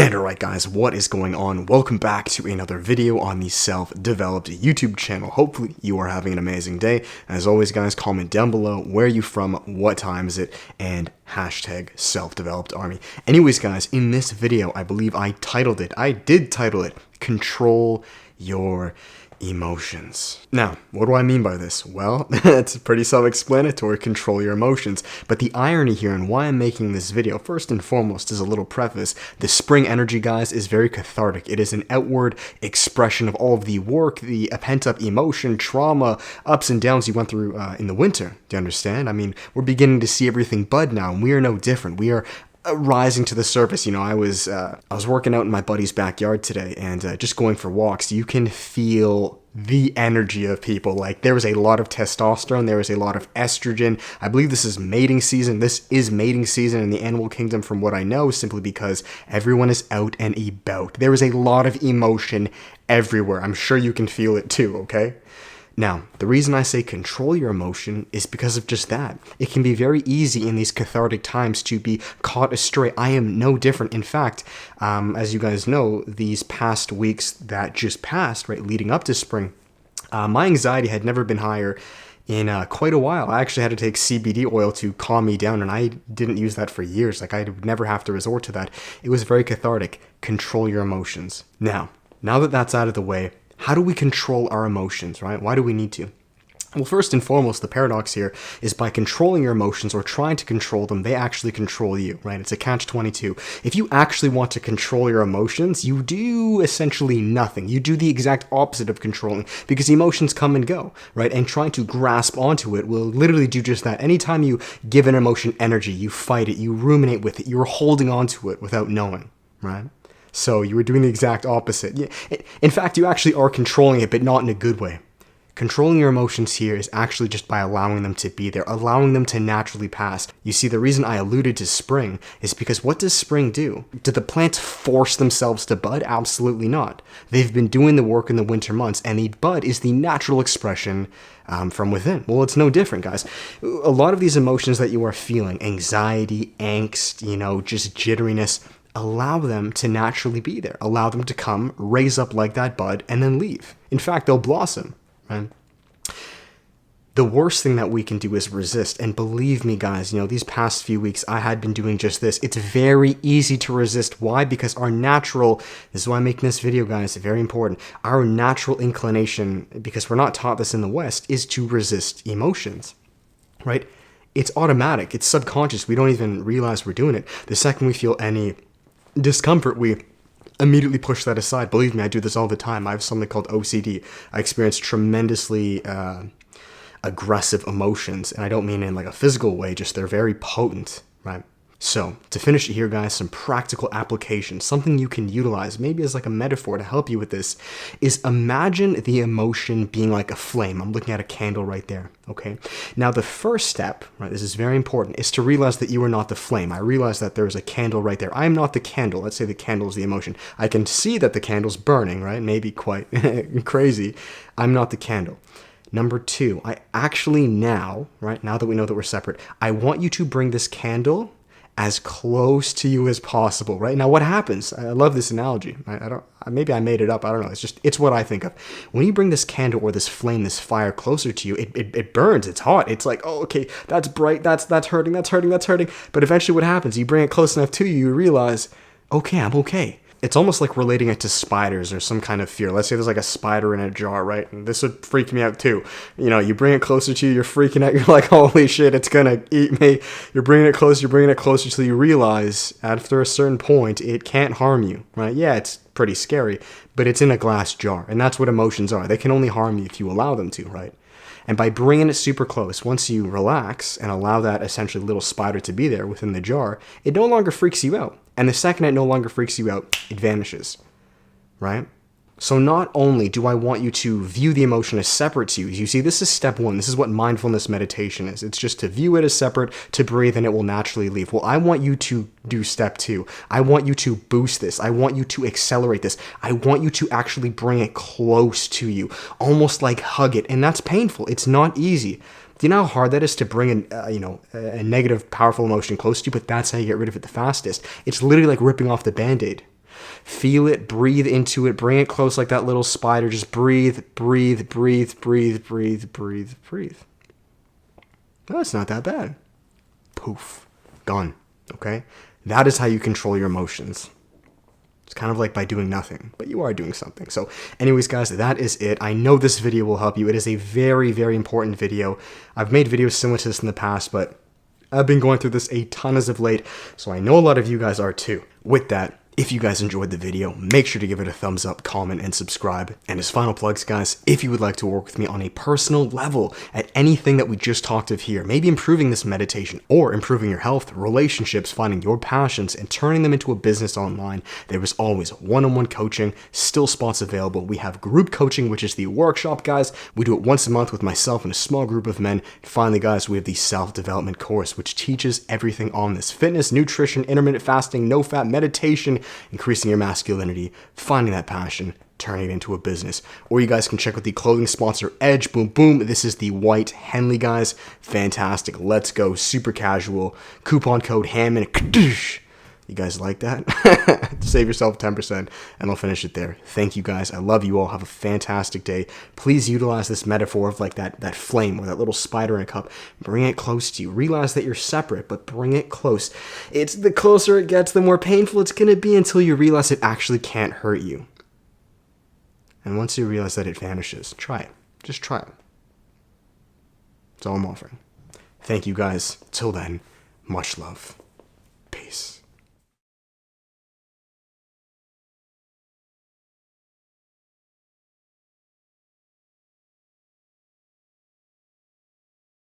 And alright guys, what is going on? Welcome back to another video on the Self-Developed YouTube channel. Hopefully you are having an amazing day. As always guys, comment down below where you from, what time is it, and hashtag Self-Developed Army. Anyways guys, in this video, I believe I did title it, Control Your Emotions. Now, what do I mean by this? Well, it's pretty self-explanatory, control your emotions. But the irony here and why I'm making this video, first and foremost, is a little preface. The spring energy, guys, is very cathartic. It is an outward expression of all of the work, the pent-up emotion, trauma, ups and downs you went through in the winter. Do you understand? I mean, we're beginning to see everything bud now, and we are no different. We are rising to the surface. You know, I was working out in my buddy's backyard today and just going for walks. You can feel the energy of people. Like, there was a lot of testosterone, there was a lot of estrogen. I believe this is mating season. This is mating season in the animal kingdom from what I know, simply because everyone is out and about. There is a lot of emotion everywhere. I'm sure you can feel it too, okay? Now, the reason I say control your emotion is because of just that. It can be very easy in these cathartic times to be caught astray. I am no different. In fact, as you guys know, these past weeks that just passed, right, leading up to spring, my anxiety had never been higher in quite a while. I actually had to take CBD oil to calm me down, and I didn't use that for years. Like, I would never have to resort to that. It was very cathartic. Control your emotions. Now that that's out of the way, how do we control our emotions, right? Why do we need to? Well, first and foremost, the paradox here is by controlling your emotions or trying to control them, they actually control you, right? It's a catch-22. If you actually want to control your emotions, you do essentially nothing. You do the exact opposite of controlling, because emotions come and go, right? And trying to grasp onto it will literally do just that. Anytime you give an emotion energy, you fight it, you ruminate with it, you're holding on to it without knowing, right? So you were doing the exact opposite. In fact, you actually are controlling it, but not in a good way. Controlling your emotions here is actually just by allowing them to be there, allowing them to naturally pass. You see, the reason I alluded to spring is because what does spring do? Do the plants force themselves to bud? Absolutely not. They've been doing the work in the winter months, and the bud is the natural expression from within. Well, it's no different, guys. A lot of these emotions that you are feeling, anxiety, angst, just jitteriness, allow them to naturally be there. Allow them to come, raise up like that bud, and then leave. In fact, they'll blossom, right? The worst thing that we can do is resist. And believe me, guys, these past few weeks, I had been doing just this. It's very easy to resist. Why? Because this is why I'm making this video, guys, it's very important. Our natural inclination, because we're not taught this in the West, is to resist emotions, right? It's automatic. It's subconscious. We don't even realize we're doing it. The second we feel any discomfort, we immediately push that aside. Believe me, I do this all the time. I have something called OCD. I experience tremendously aggressive emotions, and I don't mean in like a physical way, just they're very potent, right? So, to finish it here, guys, some practical applications, something you can utilize, maybe as like a metaphor to help you with this, is imagine the emotion being like a flame. I'm looking at a candle right there, okay? Now, the first step, right, this is very important, is to realize that you are not the flame. I realize that there's a candle right there. I am not the candle. Let's say the candle is the emotion. I can see that the candle's burning, right? Maybe quite crazy. I'm not the candle. Number two, I actually now that we know that we're separate, I want you to bring this candle as close to you as possible, right? Now, what happens? I love this analogy. Maybe I made it up. I don't know. It's what I think of. When you bring this candle or this flame, this fire closer to you, it burns. It's hot. It's like, oh, okay, that's bright. That's hurting. That's hurting. That's hurting. But eventually, what happens? You bring it close enough to you, you realize, okay, I'm okay. It's almost like relating it to spiders or some kind of fear. Let's say there's like a spider in a jar, right? And this would freak me out too. You bring it closer to you, you're freaking out. You're like, holy shit, it's gonna eat me. You're bringing it closer till you realize after a certain point, it can't harm you, right? Yeah, it's pretty scary, but it's in a glass jar. And that's what emotions are. They can only harm you if you allow them to, right? And by bringing it super close, once you relax and allow that essentially little spider to be there within the jar, it no longer freaks you out. And the second it no longer freaks you out, it vanishes, right? So not only do I want you to view the emotion as separate to you, you see, this is step one. This is what mindfulness meditation is. It's just to view it as separate, to breathe, and it will naturally leave. Well, I want you to do step two. I want you to boost this. I want you to accelerate this. I want you to actually bring it close to you, almost like hug it. And that's painful. It's not easy. Do you know how hard that is to bring a negative, powerful emotion close to you? But that's how you get rid of it the fastest. It's literally like ripping off the Band-Aid. Feel it, breathe into it, bring it close like that little spider. Just breathe, breathe, breathe, breathe, breathe, breathe, breathe. No, it's not that bad. Poof. Gone. Okay? That is how you control your emotions. It's kind of like by doing nothing, but you are doing something. So anyways, guys, that is it. I know this video will help you. It is a very, very important video. I've made videos similar to this in the past, but I've been going through this a ton as of late, so I know a lot of you guys are too. With that, if you guys enjoyed the video, make sure to give it a thumbs up, comment, and subscribe. And as final plugs, guys, if you would like to work with me on a personal level at anything that we just talked of here, maybe improving this meditation or improving your health, relationships, finding your passions, and turning them into a business online, there is always one-on-one coaching, still spots available. We have group coaching, which is the workshop, guys. We do it once a month with myself and a small group of men. And finally, guys, we have the self-development course, which teaches everything on this: fitness, nutrition, intermittent fasting, no-fat, meditation, increasing your masculinity, finding that passion, turning it into a business. Or you guys can check out the clothing sponsor Edge. Boom, boom. This is the white Henley, guys. Fantastic. Let's go. Super casual. Coupon code Hammond. You guys like that? Save yourself 10%, and I'll finish it there. Thank you, guys. I love you all. Have a fantastic day. Please utilize this metaphor of like that flame or that little spider in a cup. Bring it close to you. Realize that you're separate, but bring it close. It's the closer it gets, the more painful it's going to be until you realize it actually can't hurt you. And once you realize that it vanishes, try it. Just try it. That's all I'm offering. Thank you, guys. Till then, much love. Peace.